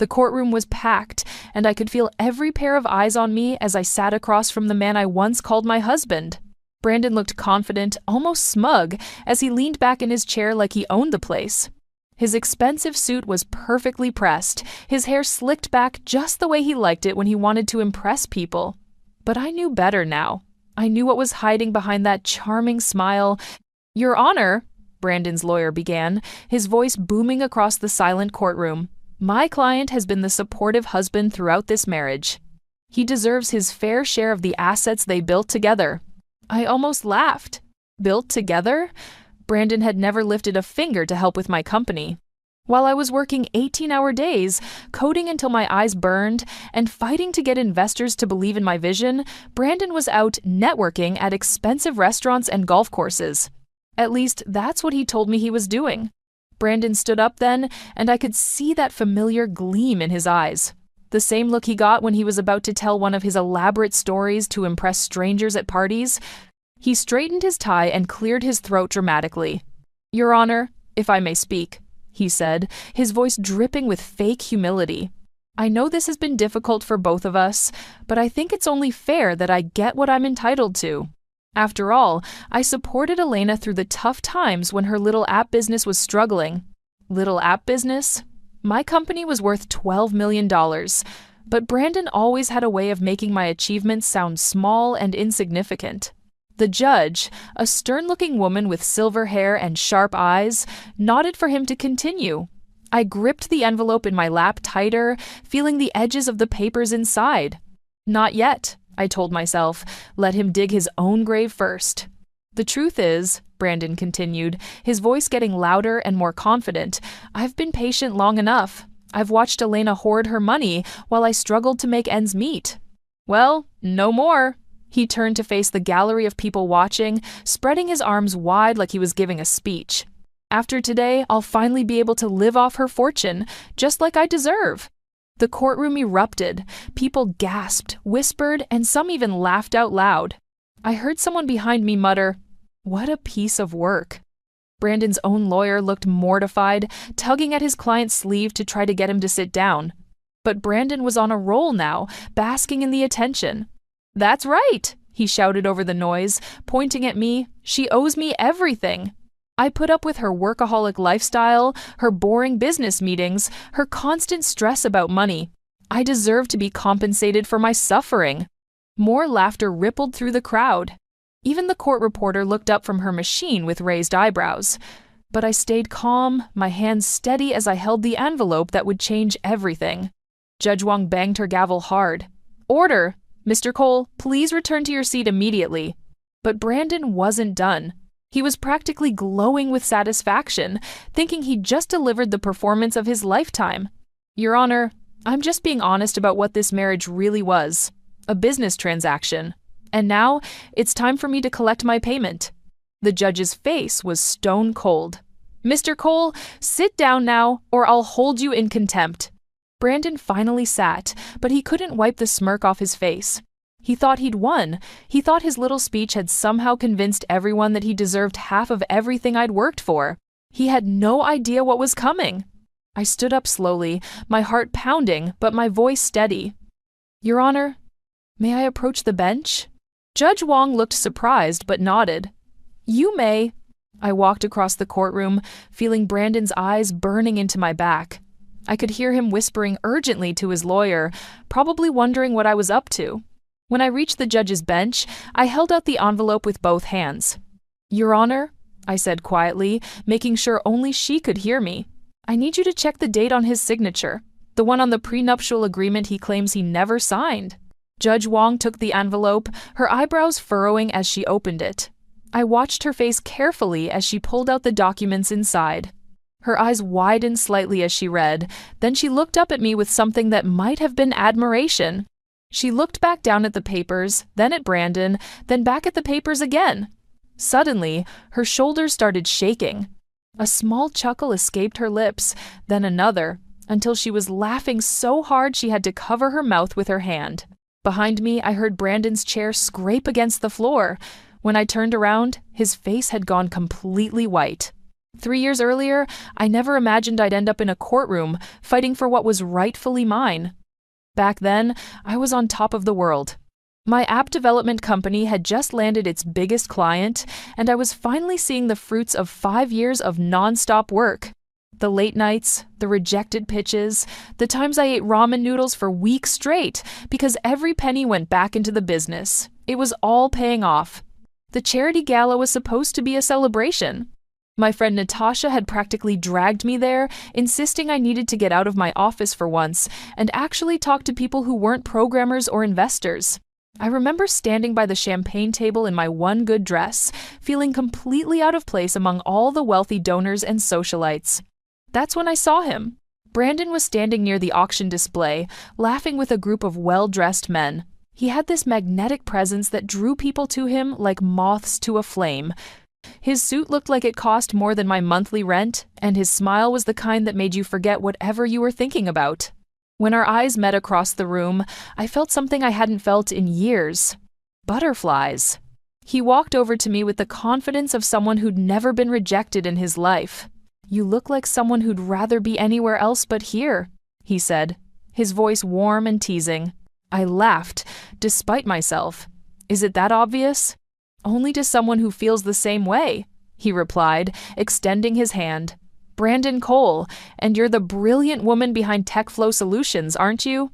The courtroom was packed, and I could feel every pair of eyes on me as I sat across from the man I once called my husband. Brandon looked confident, almost smug, as he leaned back in his chair like he owned the place. His expensive suit was perfectly pressed, his hair slicked back just the way he liked it when he wanted to impress people. But I knew better now. I knew what was hiding behind that charming smile. "Your Honor," Brandon's lawyer began, his voice booming across the silent courtroom, "my client has been the supportive husband throughout this marriage. He deserves his fair share of the assets they built together." I almost laughed. Built together? Brandon had never lifted a finger to help with my company. While I was working 18-hour days, coding until my eyes burned, and fighting to get investors to believe in my vision, Brandon was out networking at expensive restaurants and golf courses. At least, that's what he told me he was doing. Brandon stood up then, and I could see that familiar gleam in his eyes. The same look he got when he was about to tell one of his elaborate stories to impress strangers at parties. He straightened his tie and cleared his throat dramatically. "Your Honor, if I may speak," he said, his voice dripping with fake humility. "I know this has been difficult for both of us, but I think it's only fair that I get what I'm entitled to. After all, I supported Elena through the tough times when her little app business was struggling." Little app business? My company was worth $12 million, but Brandon always had a way of making my achievements sound small and insignificant. The judge, a stern-looking woman with silver hair and sharp eyes, nodded for him to continue. I gripped the envelope in my lap tighter, feeling the edges of the papers inside. "Not yet," I told myself. "Let him dig his own grave first." "The truth is," Brandon continued, his voice getting louder and more confident, "I've been patient long enough. I've watched Elena hoard her money while I struggled to make ends meet." "Well, no more." He turned to face the gallery of people watching, spreading his arms wide like he was giving a speech. "After today, I'll finally be able to live off her fortune, just like I deserve." The courtroom erupted. People gasped, whispered, and some even laughed out loud. I heard someone behind me mutter, "What a piece of work." Brandon's own lawyer looked mortified, tugging at his client's sleeve to try to get him to sit down. But Brandon was on a roll now, basking in the attention. "That's right," he shouted over the noise, pointing at me. "She owes me everything. I put up with her workaholic lifestyle, her boring business meetings, her constant stress about money. I deserve to be compensated for my suffering." More laughter rippled through the crowd. Even the court reporter looked up from her machine with raised eyebrows. But I stayed calm, my hands steady as I held the envelope that would change everything. Judge Wong banged her gavel hard. "Order! Mr. Cole, please return to your seat immediately." But Brandon wasn't done. He was practically glowing with satisfaction, thinking he'd just delivered the performance of his lifetime. "Your Honor, I'm just being honest about what this marriage really was. A business transaction. And now, it's time for me to collect my payment." The judge's face was stone cold. "Mr. Cole, sit down now, or I'll hold you in contempt." Brandon finally sat, but he couldn't wipe the smirk off his face. He thought he'd won. He thought his little speech had somehow convinced everyone that he deserved half of everything I'd worked for. He had no idea what was coming. I stood up slowly, my heart pounding, but my voice steady. "Your Honor, may I approach the bench?" Judge Wong looked surprised but nodded. "You may." I walked across the courtroom, feeling Brandon's eyes burning into my back. I could hear him whispering urgently to his lawyer, probably wondering what I was up to. When I reached the judge's bench, I held out the envelope with both hands. "Your Honor," I said quietly, making sure only she could hear me, "I need you to check the date on his signature, the one on the prenuptial agreement he claims he never signed." Judge Wong took the envelope, her eyebrows furrowing as she opened it. I watched her face carefully as she pulled out the documents inside. Her eyes widened slightly as she read, then she looked up at me with something that might have been admiration. She looked back down at the papers, then at Brandon, then back at the papers again. Suddenly, her shoulders started shaking. A small chuckle escaped her lips, then another, until she was laughing so hard she had to cover her mouth with her hand. Behind me, I heard Brandon's chair scrape against the floor. When I turned around, his face had gone completely white. 3 years earlier, I never imagined I'd end up in a courtroom fighting for what was rightfully mine. Back then, I was on top of the world. My app development company had just landed its biggest client, and I was finally seeing the fruits of 5 years of nonstop work. The late nights, the rejected pitches, the times I ate ramen noodles for weeks straight because every penny went back into the business. It was all paying off. The charity gala was supposed to be a celebration. My friend Natasha had practically dragged me there, insisting I needed to get out of my office for once and actually talk to people who weren't programmers or investors. I remember standing by the champagne table in my one good dress, feeling completely out of place among all the wealthy donors and socialites. That's when I saw him. Brandon was standing near the auction display, laughing with a group of well-dressed men. He had this magnetic presence that drew people to him like moths to a flame. His suit looked like it cost more than my monthly rent, and his smile was the kind that made you forget whatever you were thinking about. When our eyes met across the room, I felt something I hadn't felt in years. Butterflies. He walked over to me with the confidence of someone who'd never been rejected in his life. "You look like someone who'd rather be anywhere else but here," he said, his voice warm and teasing. I laughed, despite myself. "Is it that obvious?" "Only to someone who feels the same way," he replied, extending his hand. "Brandon Cole, and you're the brilliant woman behind TechFlow Solutions, aren't you?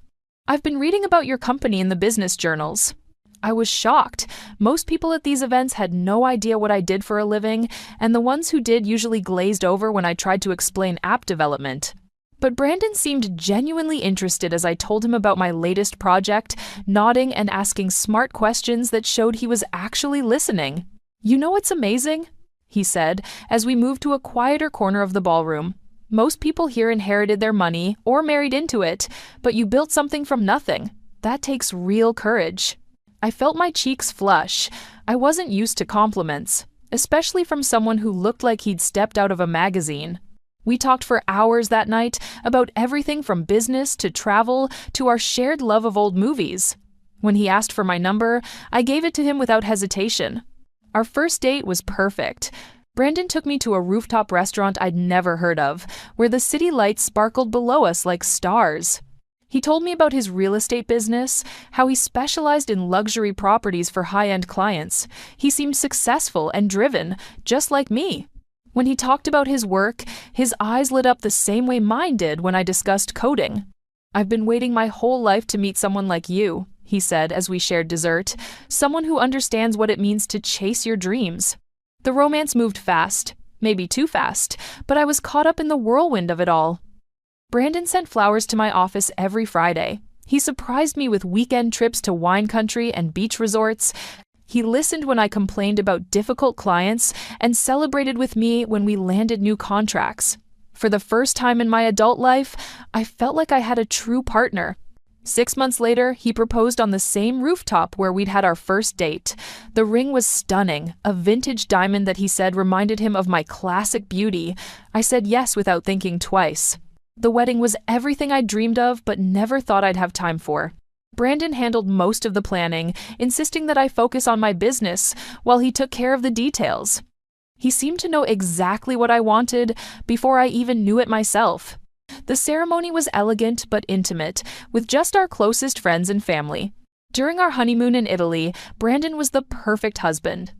I've been reading about your company in the business journals." I was shocked. Most people at these events had no idea what I did for a living, and the ones who did usually glazed over when I tried to explain app development. But Brandon seemed genuinely interested as I told him about my latest project, nodding and asking smart questions that showed he was actually listening. "You know what's amazing?" he said, as we moved to a quieter corner of the ballroom. "Most people here inherited their money or married into it, but you built something from nothing. That takes real courage." I felt my cheeks flush. I wasn't used to compliments, especially from someone who looked like he'd stepped out of a magazine. We talked for hours that night about everything from business to travel to our shared love of old movies. When he asked for my number, I gave it to him without hesitation. Our first date was perfect. Brandon took me to a rooftop restaurant I'd never heard of, where the city lights sparkled below us like stars. He told me about his real estate business, how he specialized in luxury properties for high-end clients. He seemed successful and driven, just like me. When he talked about his work, his eyes lit up the same way mine did when I discussed coding. "I've been waiting my whole life to meet someone like you," he said as we shared dessert, "someone who understands what it means to chase your dreams." The romance moved fast, maybe too fast, but I was caught up in the whirlwind of it all. Brandon sent flowers to my office every Friday. He surprised me with weekend trips to wine country and beach resorts. He listened when I complained about difficult clients and celebrated with me when we landed new contracts. For the first time in my adult life, I felt like I had a true partner. 6 months later, he proposed on the same rooftop where we'd had our first date. The ring was stunning, a vintage diamond that he said reminded him of my classic beauty. I said yes without thinking twice. The wedding was everything I dreamed of but never thought I'd have time for. Brandon handled most of the planning, insisting that I focus on my business while he took care of the details. He seemed to know exactly what I wanted before I even knew it myself. The ceremony was elegant but intimate, with just our closest friends and family. During our honeymoon in Italy, Brandon was the perfect husband.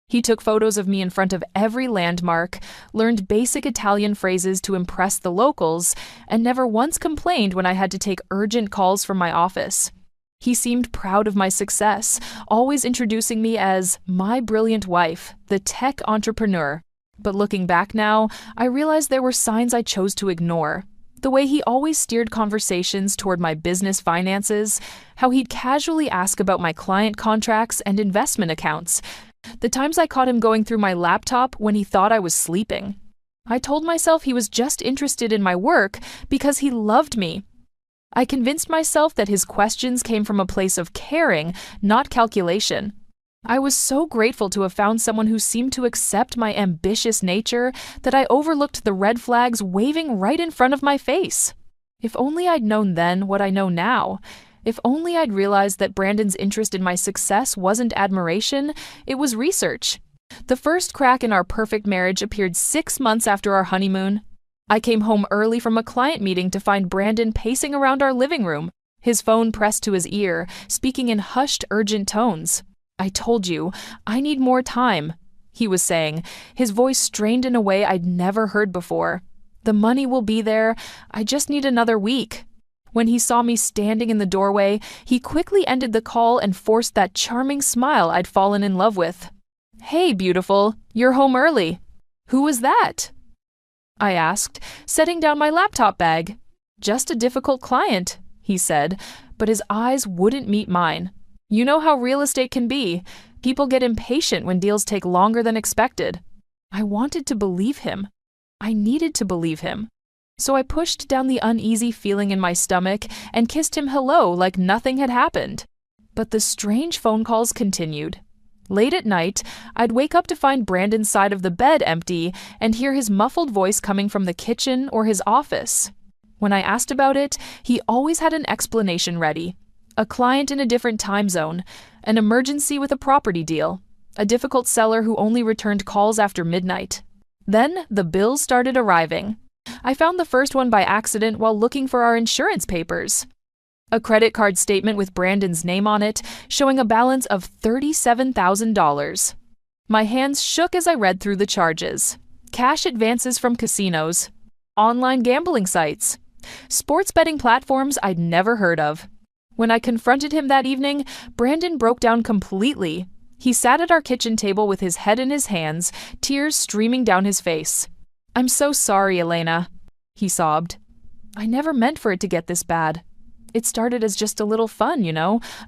He took photos of me in front of every landmark, learned basic Italian phrases to impress the locals, and never once complained when I had to take urgent calls from my office. He seemed proud of my success, always introducing me as my brilliant wife, the tech entrepreneur. But looking back now, I realized there were signs I chose to ignore. The way he always steered conversations toward my business finances, how he'd casually ask about my client contracts and investment accounts, the times I caught him going through my laptop when he thought I was sleeping. I told myself he was just interested in my work because he loved me. I convinced myself that his questions came from a place of caring, not calculation. I was so grateful to have found someone who seemed to accept my ambitious nature that I overlooked the red flags waving right in front of my face. If only I'd known then what I know now. If only I'd realized that Brandon's interest in my success wasn't admiration, it was research. The first crack in our perfect marriage appeared 6 months after our honeymoon. I came home early from a client meeting to find Brandon pacing around our living room, his phone pressed to his ear, speaking in hushed, urgent tones. "I told you, I need more time," he was saying, his voice strained in a way I'd never heard before. "The money will be there, I just need another week." When he saw me standing in the doorway, he quickly ended the call and forced that charming smile I'd fallen in love with. "Hey, beautiful, you're home early. Who was that?" I asked, setting down my laptop bag. "Just a difficult client," he said, but his eyes wouldn't meet mine. You know how real estate can be. People get impatient when deals take longer than expected. I wanted to believe him. I needed to believe him. So I pushed down the uneasy feeling in my stomach and kissed him hello like nothing had happened. But the strange phone calls continued. Late at night, I'd wake up to find Brandon's side of the bed empty and hear his muffled voice coming from the kitchen or his office. When I asked about it, he always had an explanation ready. A client in a different time zone, an emergency with a property deal, a difficult seller who only returned calls after midnight. Then the bills started arriving. I found the first one by accident while looking for our insurance papers. A credit card statement with Brandon's name on it, showing a balance of $37,000. My hands shook as I read through the charges. Cash advances from casinos, online gambling sites, sports betting platforms I'd never heard of. When I confronted him that evening, Brandon broke down completely. He sat at our kitchen table with his head in his hands, tears streaming down his face. "I'm so sorry, Elena," he sobbed. "I never meant for it to get this bad. It started as just a little fun,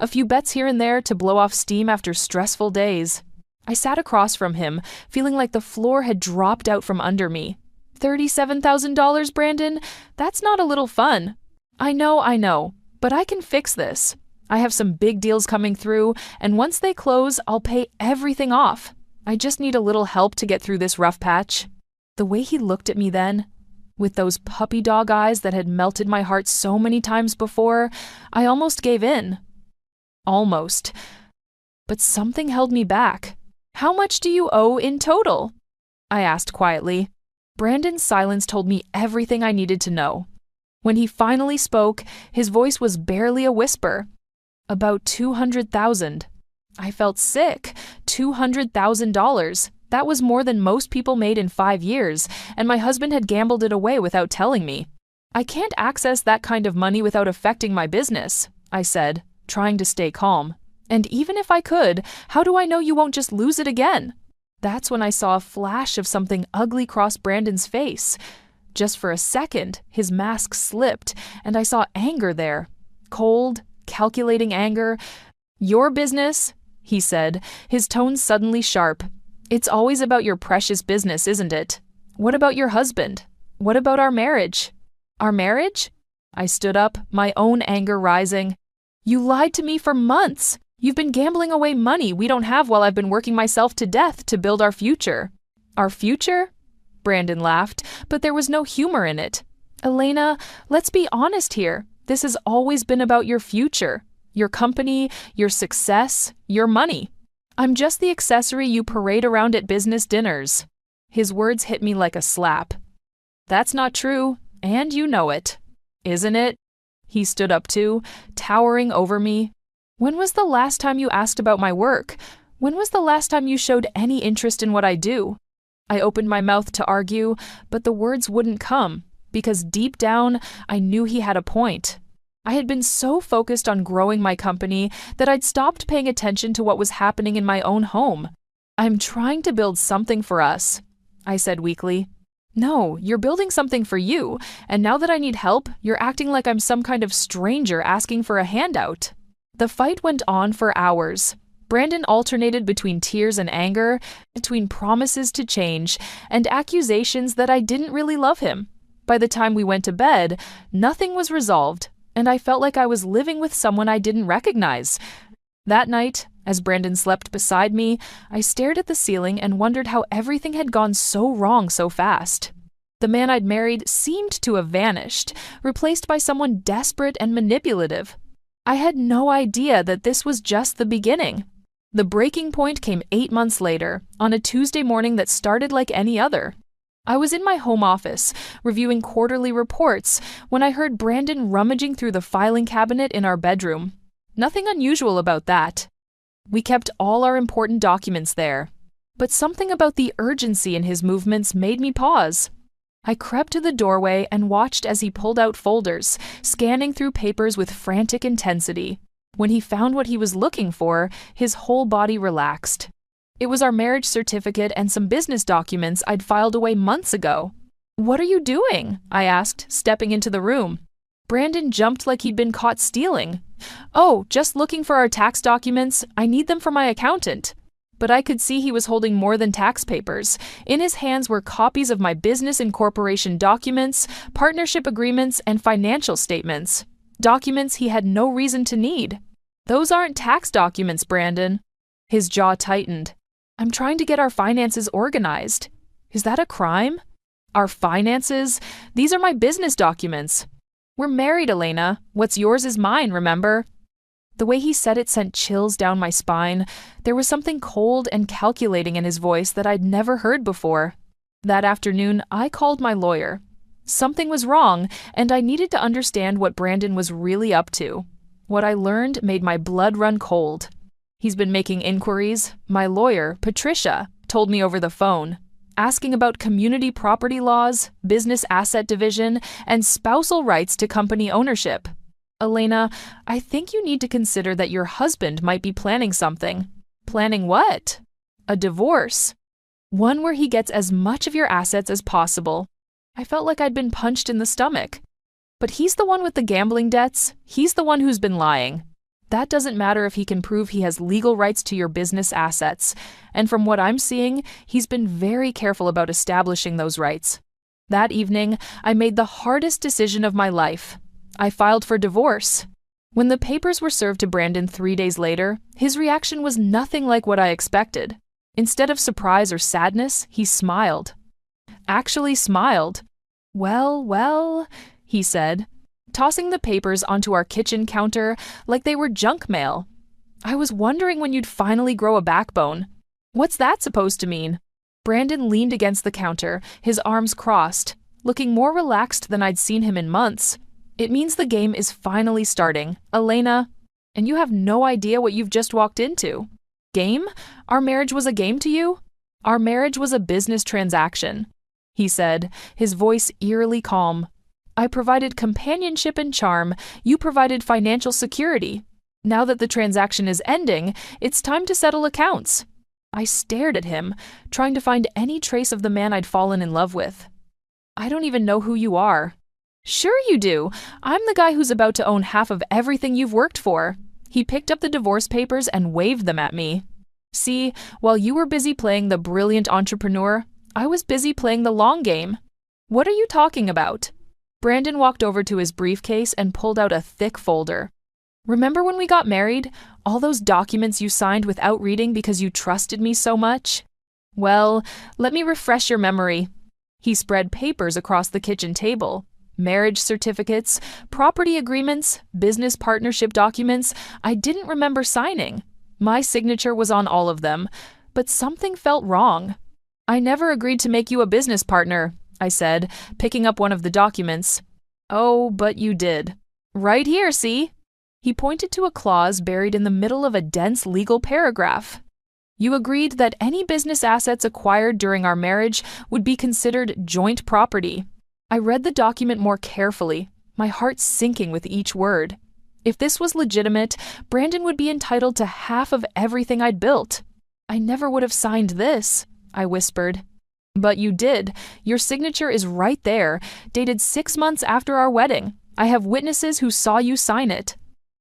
a few bets here and there to blow off steam after stressful days." I sat across from him, feeling like the floor had dropped out from under me. $37,000, Brandon? That's not a little fun. I know, but I can fix this. I have some big deals coming through, and once they close, I'll pay everything off. I just need a little help to get through this rough patch. The way he looked at me then, with those puppy dog eyes that had melted my heart so many times before, I almost gave in. Almost. But something held me back. "How much do you owe in total?" I asked quietly. Brandon's silence told me everything I needed to know. When he finally spoke, his voice was barely a whisper. "About $200,000. I felt sick. $200,000. That was more than most people made in 5 years, and my husband had gambled it away without telling me. "I can't access that kind of money without affecting my business," I said, trying to stay calm. "And even if I could, how do I know you won't just lose it again?" That's when I saw a flash of something ugly cross Brandon's face. Just for a second, his mask slipped, and I saw anger there. Cold, calculating anger. "Your business," he said, his tone suddenly sharp. "It's always about your precious business, isn't it? What about your husband? What about our marriage?" "Our marriage?" I stood up, my own anger rising. "You lied to me for months. You've been gambling away money we don't have while I've been working myself to death to build our future." "Our future?" Brandon laughed, but there was no humor in it. "Elena, let's be honest here. This has always been about your future, your company, your success, your money. I'm just the accessory you parade around at business dinners." His words hit me like a slap. "That's not true, and you know it. Isn't it?" He stood up too, towering over me. "When was the last time you asked about my work? When was the last time you showed any interest in what I do?" I opened my mouth to argue, but the words wouldn't come, because deep down, I knew he had a point. I had been so focused on growing my company that I'd stopped paying attention to what was happening in my own home. "I'm trying to build something for us," I said weakly. "No, you're building something for you, and now that I need help, you're acting like I'm some kind of stranger asking for a handout." The fight went on for hours. Brandon alternated between tears and anger, between promises to change, and accusations that I didn't really love him. By the time we went to bed, nothing was resolved, and I felt like I was living with someone I didn't recognize. That night, as Brandon slept beside me, I stared at the ceiling and wondered how everything had gone so wrong so fast. The man I'd married seemed to have vanished, replaced by someone desperate and manipulative. I had no idea that this was just the beginning. The breaking point came 8 months later, on a Tuesday morning that started like any other. I was in my home office, reviewing quarterly reports, when I heard Brandon rummaging through the filing cabinet in our bedroom. Nothing unusual about that. We kept all our important documents there. But something about the urgency in his movements made me pause. I crept to the doorway and watched as he pulled out folders, scanning through papers with frantic intensity. When he found what he was looking for, his whole body relaxed. It was our marriage certificate and some business documents I'd filed away months ago. "What are you doing?" I asked, stepping into the room. Brandon jumped like he'd been caught stealing. "Oh, just looking for our tax documents. I need them for my accountant." But I could see he was holding more than tax papers. In his hands were copies of my business incorporation documents, partnership agreements, and financial statements. Documents he had no reason to need. "Those aren't tax documents, Brandon." His jaw tightened. "I'm trying to get our finances organized." "Is that a crime?" "Our finances? These are my business documents." "We're married, Elena. What's yours is mine, remember?" The way he said it sent chills down my spine. There was something cold and calculating in his voice that I'd never heard before. That afternoon, I called my lawyer. Something was wrong, and I needed to understand what Brandon was really up to. What I learned made my blood run cold. He's been making inquiries. My lawyer, Patricia, told me over the phone, asking about community property laws, business asset division, and spousal rights to company ownership. "Elena, I think you need to consider that your husband might be planning something." "Planning what?" "A divorce. One where he gets as much of your assets as possible." I felt like I'd been punched in the stomach. "But he's the one with the gambling debts. He's the one who's been lying. That doesn't matter if he can prove he has legal rights to your business assets. And from what I'm seeing, he's been very careful about establishing those rights." That evening, I made the hardest decision of my life. I filed for divorce. When the papers were served to Brandon 3 days later, his reaction was nothing like what I expected. Instead of surprise or sadness, he smiled. Actually smiled. Well, he said, tossing the papers onto our kitchen counter like they were junk mail. "I was wondering when you'd finally grow a backbone." "What's that supposed to mean?" Brandon leaned against the counter, his arms crossed, looking more relaxed than I'd seen him in months. "It means the game is finally starting, Elena, and you have no idea what you've just walked into." "Game? Our marriage was a game to you?" "Our marriage was a business transaction," he said, his voice eerily calm. "I provided companionship and charm, you provided financial security. Now that the transaction is ending, it's time to settle accounts." I stared at him, trying to find any trace of the man I'd fallen in love with. "I don't even know who you are." "Sure you do. I'm the guy who's about to own half of everything you've worked for." He picked up the divorce papers and waved them at me. "See, while you were busy playing the brilliant entrepreneur, I was busy playing the long game." "What are you talking about?" Brandon walked over to his briefcase and pulled out a thick folder. "Remember when we got married? All those documents you signed without reading because you trusted me so much? Well, let me refresh your memory." He spread papers across the kitchen table. Marriage certificates, property agreements, business partnership documents I didn't remember signing. My signature was on all of them, but something felt wrong. "I never agreed to make you a business partner," I said, picking up one of the documents. "Oh, but you did. Right here, see?" He pointed to a clause buried in the middle of a dense legal paragraph. "You agreed that any business assets acquired during our marriage would be considered joint property." I read the document more carefully, my heart sinking with each word. If this was legitimate, Brandon would be entitled to half of everything I'd built. "I never would have signed this," I whispered. "But you did. Your signature is right there, dated 6 months after our wedding. I have witnesses who saw you sign it."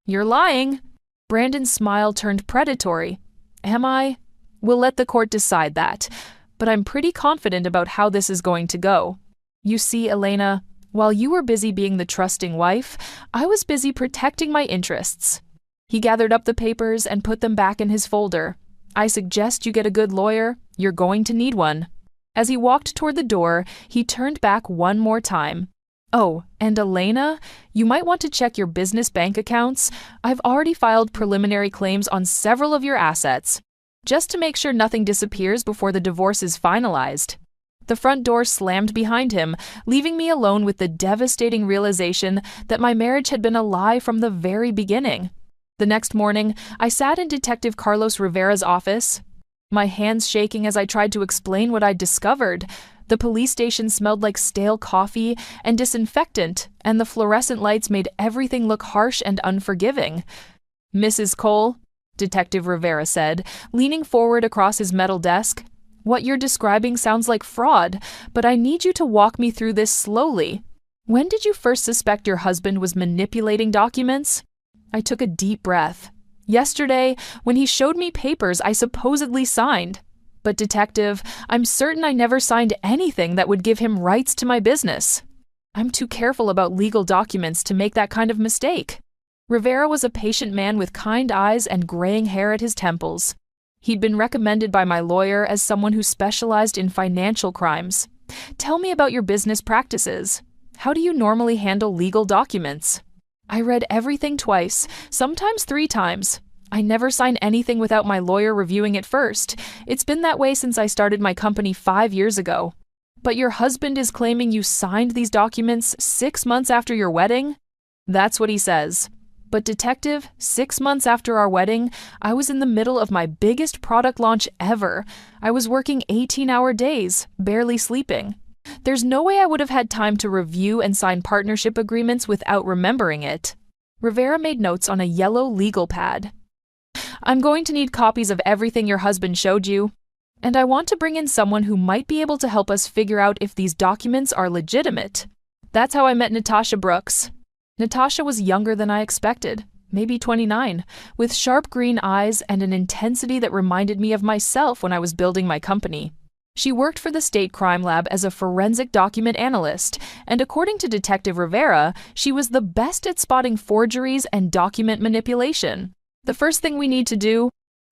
"You're lying." Brandon's smile turned predatory. "Am I? We'll let the court decide that, but I'm pretty confident about how this is going to go. You see, Elena, while you were busy being the trusting wife, I was busy protecting my interests." He gathered up the papers and put them back in his folder. "I suggest you get a good lawyer. You're going to need one." As he walked toward the door, he turned back one more time. "Oh, and Elena, you might want to check your business bank accounts. I've already filed preliminary claims on several of your assets. just to make sure nothing disappears before the divorce is finalized. The front door slammed behind him, leaving me alone with the devastating realization that my marriage had been a lie from the very beginning. The next morning, I sat in Detective Carlos Rivera's office, my hands shaking as I tried to explain what I'd discovered. The police station smelled like stale coffee and disinfectant, and the fluorescent lights made everything look harsh and unforgiving. "Mrs. Cole," Detective Rivera said, leaning forward across his metal desk, "what you're describing sounds like fraud, but I need you to walk me through this slowly. When did you first suspect your husband was manipulating documents?" I took a deep breath. "Yesterday, when he showed me papers I supposedly signed. But detective, I'm certain I never signed anything that would give him rights to my business. I'm too careful about legal documents to make that kind of mistake." Rivera was a patient man with kind eyes and graying hair at his temples. He'd been recommended by my lawyer as someone who specialized in financial crimes. "Tell me about your business practices. How do you normally handle legal documents?" I read everything twice, sometimes 3 times. I never sign anything without my lawyer reviewing it first. It's been that way since I started my company 5 years ago. "But your husband is claiming you signed these documents 6 months after your wedding?" "That's what he says. But detective, 6 months after our wedding, I was in the middle of my biggest product launch ever. I was working 18-hour days, barely sleeping. There's no way I would have had time to review and sign partnership agreements without remembering it." Rivera made notes on a yellow legal pad. "I'm going to need copies of everything your husband showed you, and I want to bring in someone who might be able to help us figure out if these documents are legitimate." That's how I met Natasha Brooks. Natasha was younger than I expected, maybe 29, with sharp green eyes and an intensity that reminded me of myself when I was building my company. She worked for the state crime lab as a forensic document analyst, and according to Detective Rivera, she was the best at spotting forgeries and document manipulation. "The first thing we need to do,"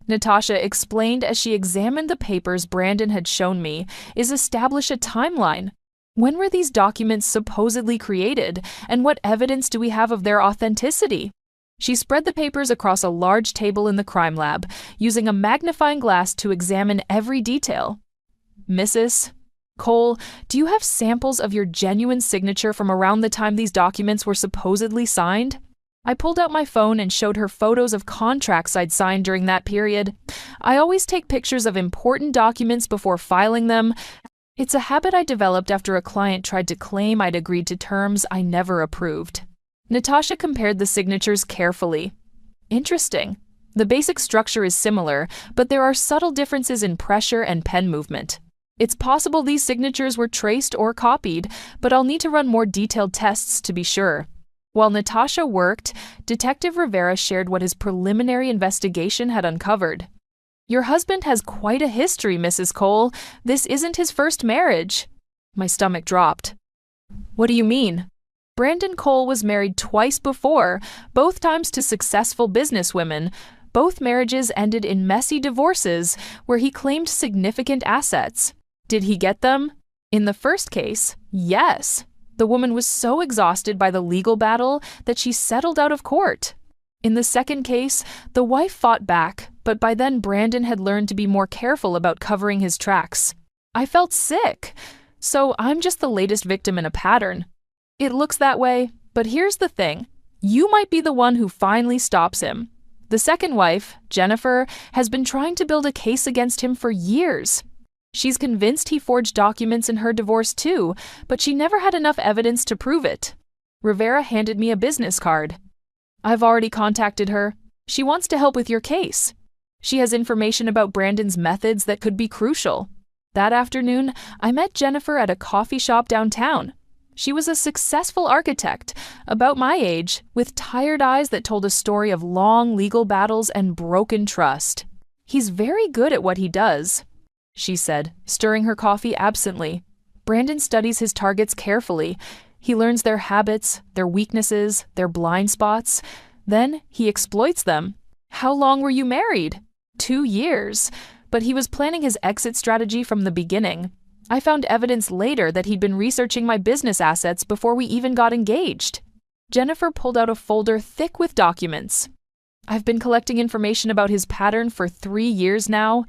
Natasha explained as she examined the papers Brandon had shown me, "is establish a timeline. When were these documents supposedly created, and what evidence do we have of their authenticity?" She spread the papers across a large table in the crime lab, using a magnifying glass to examine every detail. "Mrs. Cole, do you have samples of your genuine signature from around the time these documents were supposedly signed?" I pulled out my phone and showed her photos of contracts I'd signed during that period. I always take pictures of important documents before filing them. It's a habit I developed after a client tried to claim I'd agreed to terms I never approved. Natasha compared the signatures carefully. "Interesting. The basic structure is similar, but there are subtle differences in pressure and pen movement. It's possible these signatures were traced or copied, but I'll need to run more detailed tests to be sure." While Natasha worked, Detective Rivera shared what his preliminary investigation had uncovered. "Your husband has quite a history, Mrs. Cole. This isn't his first marriage." My stomach dropped. "What do you mean?" "Brandon Cole was married twice before, both times to successful businesswomen. Both marriages ended in messy divorces where he claimed significant assets. Did he get them? In the first case, yes. The woman was so exhausted by the legal battle that she settled out of court. In the second case, the wife fought back, but by then Brandon had learned to be more careful about covering his tracks. I felt sick, so I'm just the latest victim in a pattern. It looks that way, but here's the thing. You might be the one who finally stops him. The second wife, Jennifer, has been trying to build a case against him for years. She's convinced he forged documents in her divorce too, but she never had enough evidence to prove it. Rivera handed me a business card. "I've already contacted her. She wants to help with your case. She has information about Brandon's methods that could be crucial." That afternoon, I met Jennifer at a coffee shop downtown. She was a successful architect, about my age, with tired eyes that told a story of long legal battles and broken trust. "He's very good at what he does," she said, stirring her coffee absently. "Brandon studies his targets carefully. He learns their habits, their weaknesses, their blind spots. Then he exploits them. How long were you married?" 2 years. But he was planning his exit strategy from the beginning. I found evidence later that he'd been researching my business assets before we even got engaged. Jennifer pulled out a folder thick with documents. I've been collecting information about his pattern for 3 years now.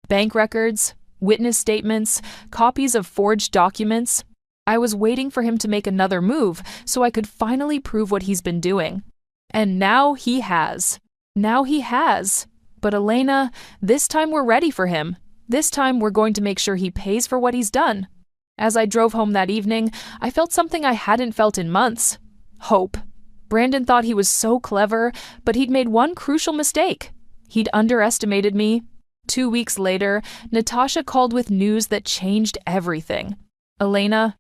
Bank records, witness statements, copies of forged documents. I was waiting for him to make another move so I could finally prove what he's been doing. And now he has. Now he has. But Elena, this time we're ready for him. This time we're going to make sure he pays for what he's done. As I drove home that evening, I felt something I hadn't felt in months. Hope. Brandon thought he was so clever, but he'd made one crucial mistake. He'd underestimated me. 2 weeks later, Natasha called with news that changed everything. Elena,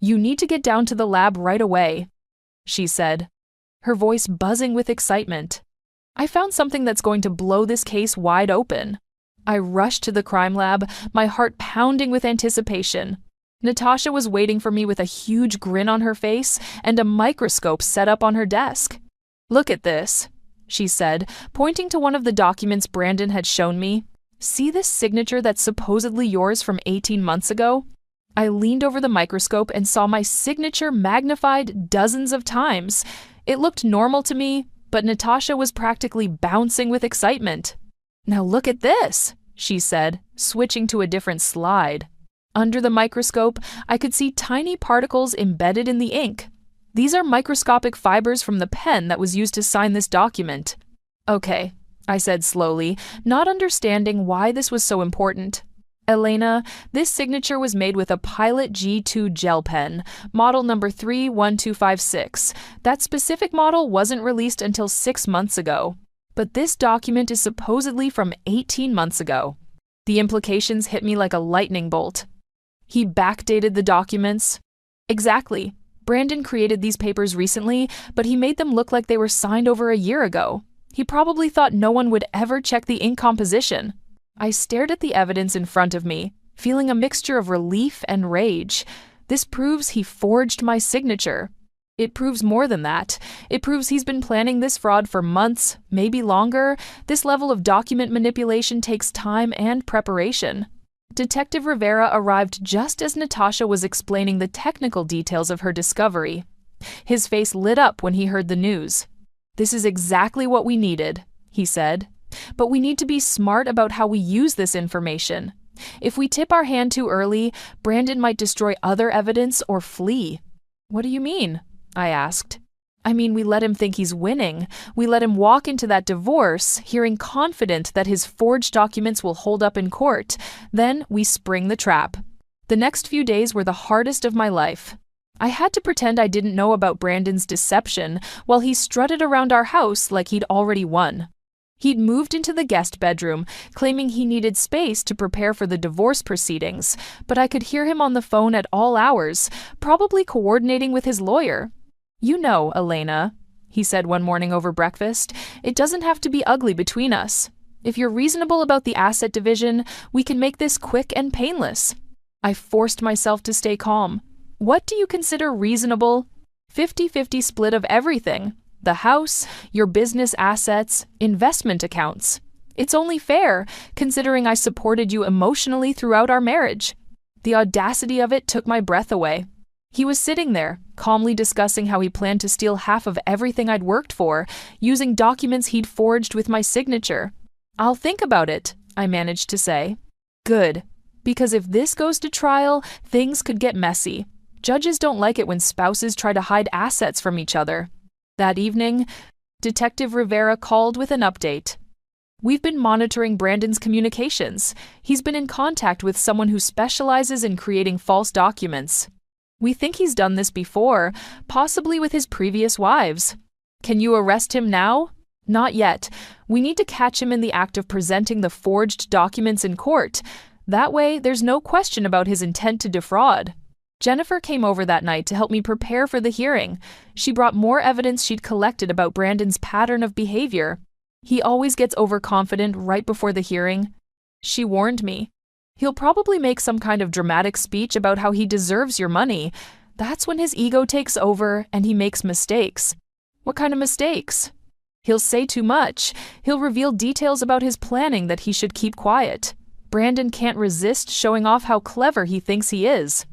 you need to get down to the lab right away, she said, her voice buzzing with excitement. I found something that's going to blow this case wide open. I rushed to the crime lab, my heart pounding with anticipation. Natasha was waiting for me with a huge grin on her face and a microscope set up on her desk. Look at this, she said, pointing to one of the documents Brandon had shown me. See this signature that's supposedly yours from 18 months ago? I leaned over the microscope and saw my signature magnified dozens of times. It looked normal to me, but Natasha was practically bouncing with excitement. Now look at this, she said, switching to a different slide. Under the microscope, I could see tiny particles embedded in the ink. These are microscopic fibers from the pen that was used to sign this document. Okay, I said slowly, not understanding why this was so important. Elena, this signature was made with a Pilot G2 gel pen, model number 31256. That specific model wasn't released until 6 months ago. But this document is supposedly from 18 months ago. The implications hit me like a lightning bolt. He backdated the documents. Exactly. Brandon created these papers recently, but he made them look like they were signed over a year ago. He probably thought no one would ever check the ink composition. I stared at the evidence in front of me, feeling a mixture of relief and rage. This proves he forged my signature. It proves more than that. It proves he's been planning this fraud for months, maybe longer. This level of document manipulation takes time and preparation. Detective Rivera arrived just as Natasha was explaining the technical details of her discovery. His face lit up when he heard the news. This is exactly what we needed, he said. But we need to be smart about how we use this information. If we tip our hand too early, Brandon might destroy other evidence or flee. What do you mean? I asked. I mean, we let him think he's winning. We let him walk into that divorce, hearing confident that his forged documents will hold up in court. Then we spring the trap. The next few days were the hardest of my life. I had to pretend I didn't know about Brandon's deception while he strutted around our house like he'd already won. He'd moved into the guest bedroom, claiming he needed space to prepare for the divorce proceedings, but I could hear him on the phone at all hours, probably coordinating with his lawyer. You know, Elena, he said one morning over breakfast, it doesn't have to be ugly between us. If you're reasonable about the asset division, we can make this quick and painless. I forced myself to stay calm. What do you consider reasonable? 50-50 split of everything. The house, your business assets, investment accounts. It's only fair, considering I supported you emotionally throughout our marriage. The audacity of it took my breath away. He was sitting there, calmly discussing how he planned to steal half of everything I'd worked for, using documents he'd forged with my signature. I'll think about it, I managed to say. Good, because if this goes to trial, things could get messy. Judges don't like it when spouses try to hide assets from each other. That evening, Detective Rivera called with an update. We've been monitoring Brandon's communications. He's been in contact with someone who specializes in creating false documents. We think he's done this before, possibly with his previous wives. Can you arrest him now? Not yet. We need to catch him in the act of presenting the forged documents in court. That way, there's no question about his intent to defraud. Jennifer came over that night to help me prepare for the hearing. She brought more evidence she'd collected about Brandon's pattern of behavior. He always gets overconfident right before the hearing. She warned me. He'll probably make some kind of dramatic speech about how he deserves your money. That's when his ego takes over and he makes mistakes. What kind of mistakes? He'll say too much. He'll reveal details about his planning that he should keep quiet. Brandon can't resist showing off how clever he thinks he is.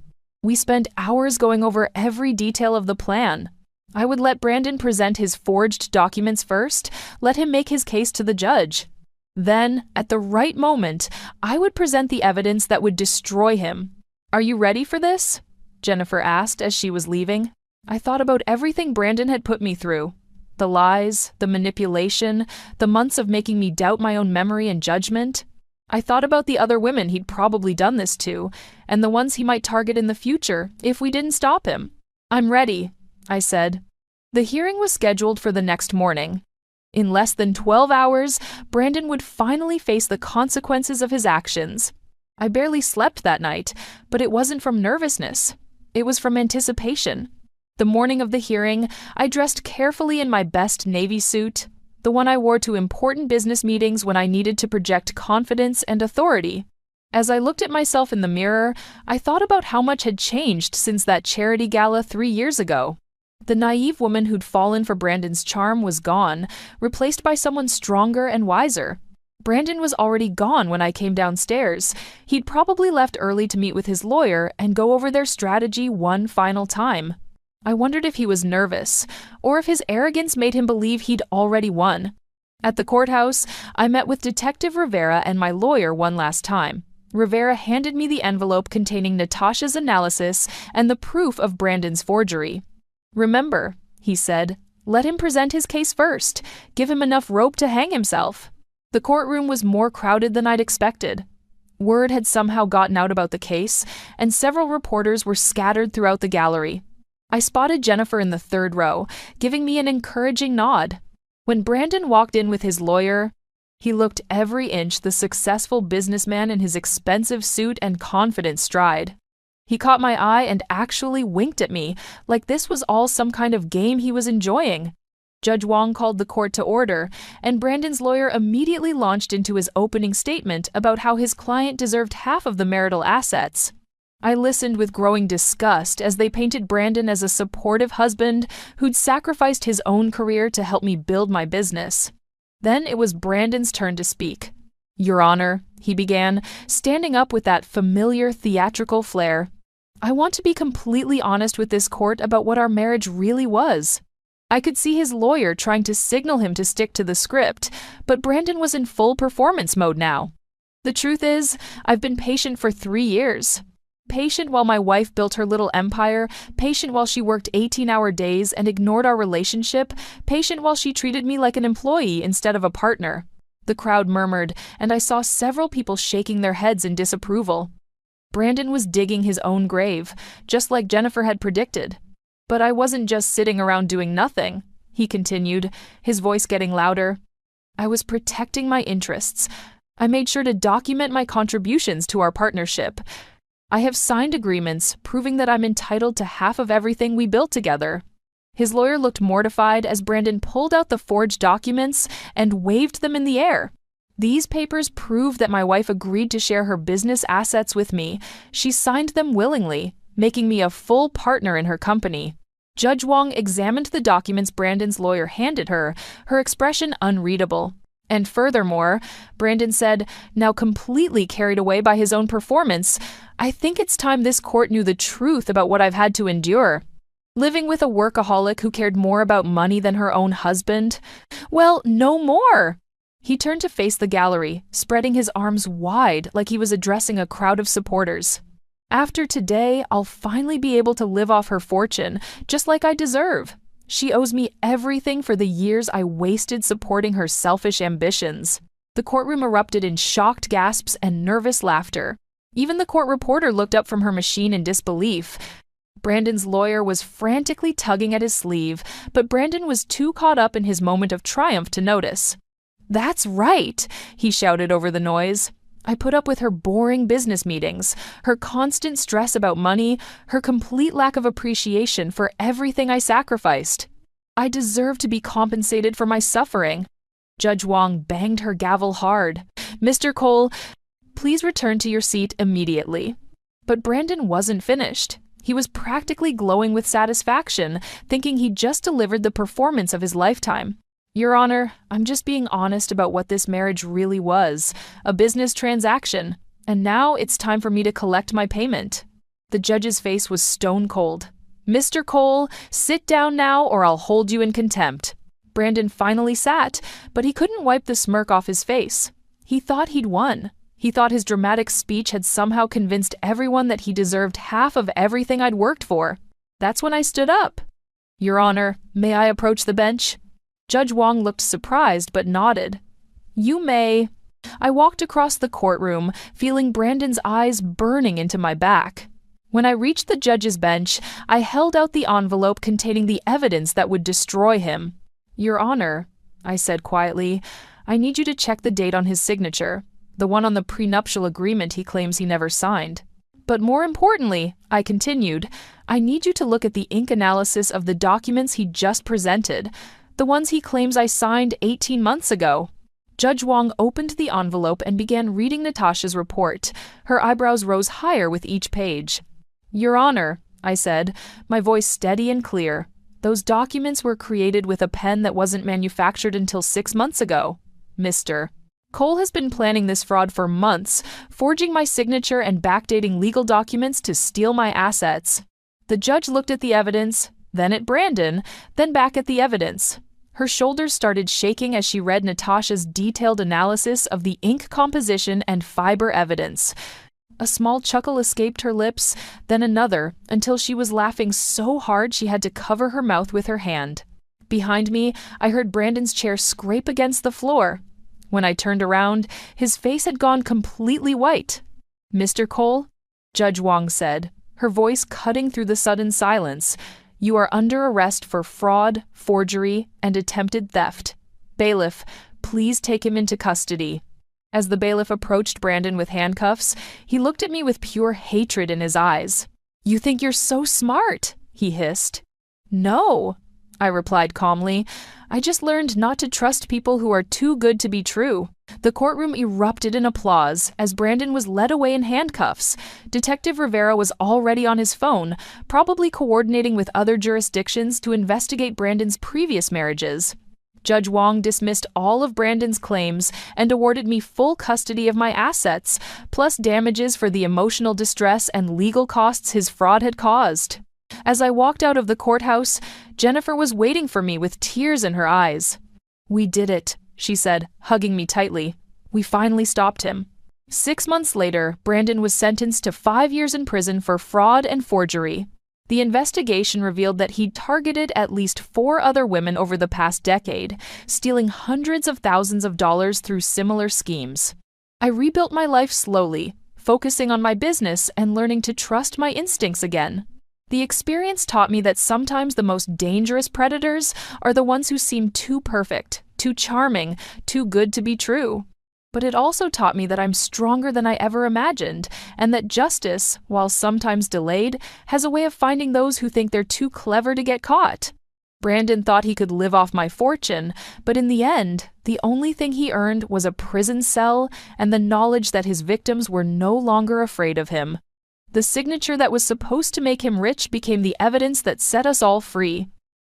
We spend hours going over every detail of the plan. I would let Brandon present his forged documents first, let him make his case to the judge. Then, at the right moment, I would present the evidence that would destroy him. "Are you ready for this?" Jennifer asked as she was leaving. I thought about everything Brandon had put me through. The lies, the manipulation, the months of making me doubt my own memory and judgment. I thought about the other women he'd probably done this to, and the ones he might target in the future if we didn't stop him. "I'm ready," I said. The hearing was scheduled for the next morning. In less than 12 hours, Brandon would finally face the consequences of his actions. I barely slept that night, but it wasn't from nervousness. It was from anticipation. The morning of the hearing, I dressed carefully in my best navy suit, the one I wore to important business meetings when I needed to project confidence and authority. As I looked at myself in the mirror, I thought about how much had changed since that charity gala 3 years ago. The naive woman who'd fallen for Brandon's charm was gone, replaced by someone stronger and wiser. Brandon was already gone when I came downstairs. He'd probably left early to meet with his lawyer and go over their strategy one final time. I wondered if he was nervous, or if his arrogance made him believe he'd already won. At the courthouse, I met with Detective Rivera and my lawyer one last time. Rivera handed me the envelope containing Natasha's analysis and the proof of Brandon's forgery. "Remember," he said, "let him present his case first. Give him enough rope to hang himself." The courtroom was more crowded than I'd expected. Word had somehow gotten out about the case, and several reporters were scattered throughout the gallery. I spotted Jennifer in the third row, giving me an encouraging nod. When Brandon walked in with his lawyer, he looked every inch the successful businessman in his expensive suit and confident stride. He caught my eye and actually winked at me, like this was all some kind of game he was enjoying. Judge Wong called the court to order, and Brandon's lawyer immediately launched into his opening statement about how his client deserved half of the marital assets. I listened with growing disgust as they painted Brandon as a supportive husband who'd sacrificed his own career to help me build my business. Then it was Brandon's turn to speak. "Your Honor," he began, standing up with that familiar theatrical flair, "I want to be completely honest with this court about what our marriage really was." I could see his lawyer trying to signal him to stick to the script, but Brandon was in full performance mode now. "The truth is, I've been patient for 3 years. Patient while my wife built her little empire, patient while she worked 18-hour days and ignored our relationship, patient while she treated me like an employee instead of a partner." The crowd murmured, and I saw several people shaking their heads in disapproval. Brandon was digging his own grave, just like Jennifer had predicted. "But I wasn't just sitting around doing nothing," he continued, his voice getting louder. "I was protecting my interests. I made sure to document my contributions to our partnership. I have signed agreements proving that I'm entitled to half of everything we built together." His lawyer looked mortified as Brandon pulled out the forged documents and waved them in the air. "These papers prove that my wife agreed to share her business assets with me. She signed them willingly, making me a full partner in her company." Judge Wong examined the documents Brandon's lawyer handed her, her expression unreadable. And furthermore, Brandon said, now completely carried away by his own performance, "I think it's time this court knew the truth about what I've had to endure. Living with a workaholic who cared more about money than her own husband? Well, no more!" He turned to face the gallery, spreading his arms wide like he was addressing a crowd of supporters. "After today, I'll finally be able to live off her fortune, just like I deserve. She owes me everything for the years I wasted supporting her selfish ambitions." The courtroom erupted in shocked gasps and nervous laughter. Even the court reporter looked up from her machine in disbelief. Brandon's lawyer was frantically tugging at his sleeve, but Brandon was too caught up in his moment of triumph to notice. "That's right," he shouted over the noise. "I put up with her boring business meetings, her constant stress about money, her complete lack of appreciation for everything I sacrificed. I deserve to be compensated for my suffering." Judge Wong banged her gavel hard. "Mr. Cole, please return to your seat immediately." But Brandon wasn't finished. He was practically glowing with satisfaction, thinking he'd just delivered the performance of his lifetime. "Your Honor, I'm just being honest about what this marriage really was, a business transaction, and now it's time for me to collect my payment." The judge's face was stone cold. "Mr. Cole, sit down now or I'll hold you in contempt." Brandon finally sat, but he couldn't wipe the smirk off his face. He thought he'd won. He thought his dramatic speech had somehow convinced everyone that he deserved half of everything I'd worked for. That's when I stood up. "Your Honor, may I approach the bench?" Judge Wong looked surprised but nodded. "You may." I walked across the courtroom, feeling Brandon's eyes burning into my back. When I reached the judge's bench, I held out the envelope containing the evidence that would destroy him. "Your Honor," I said quietly, "I need you to check the date on his signature, the one on the prenuptial agreement he claims he never signed. But more importantly," I continued, "I need you to look at the ink analysis of the documents he just presented, the ones he claims I signed 18 months ago." Judge Wong opened the envelope and began reading Natasha's report. Her eyebrows rose higher with each page. "Your Honor," I said, my voice steady and clear, "those documents were created with a pen that wasn't manufactured until 6 months ago. Mr. Cole has been planning this fraud for months, forging my signature and backdating legal documents to steal my assets." The judge looked at the evidence, then at Brandon, then back at the evidence. Her shoulders started shaking as she read Natasha's detailed analysis of the ink composition and fiber evidence. A small chuckle escaped her lips, then another, until she was laughing so hard she had to cover her mouth with her hand. Behind me, I heard Brandon's chair scrape against the floor. When I turned around, his face had gone completely white. "Mr. Cole," Judge Wong said, her voice cutting through the sudden silence, "you are under arrest for fraud, forgery, and attempted theft. Bailiff, please take him into custody." As the bailiff approached Brandon with handcuffs, he looked at me with pure hatred in his eyes. "You think you're so smart," he hissed. "No," I replied calmly. "I just learned not to trust people who are too good to be true." The courtroom erupted in applause as Brandon was led away in handcuffs. Detective Rivera was already on his phone, probably coordinating with other jurisdictions to investigate Brandon's previous marriages. Judge Wong dismissed all of Brandon's claims and awarded me full custody of my assets, plus damages for the emotional distress and legal costs his fraud had caused. As I walked out of the courthouse, Jennifer was waiting for me with tears in her eyes. "We did it," she said, hugging me tightly. "We finally stopped him." 6 months later, Brandon was sentenced to 5 years in prison for fraud and forgery. The investigation revealed that he'd targeted at least 4 other women over the past decade, stealing hundreds of thousands of dollars through similar schemes. I rebuilt my life slowly, focusing on my business and learning to trust my instincts again. The experience taught me that sometimes the most dangerous predators are the ones who seem too perfect, too charming, too good to be true. But it also taught me that I'm stronger than I ever imagined, and that justice, while sometimes delayed, has a way of finding those who think they're too clever to get caught. Brandon thought he could live off my fortune, but in the end, the only thing he earned was a prison cell and the knowledge that his victims were no longer afraid of him. The signature that was supposed to make him rich became the evidence that set us all free.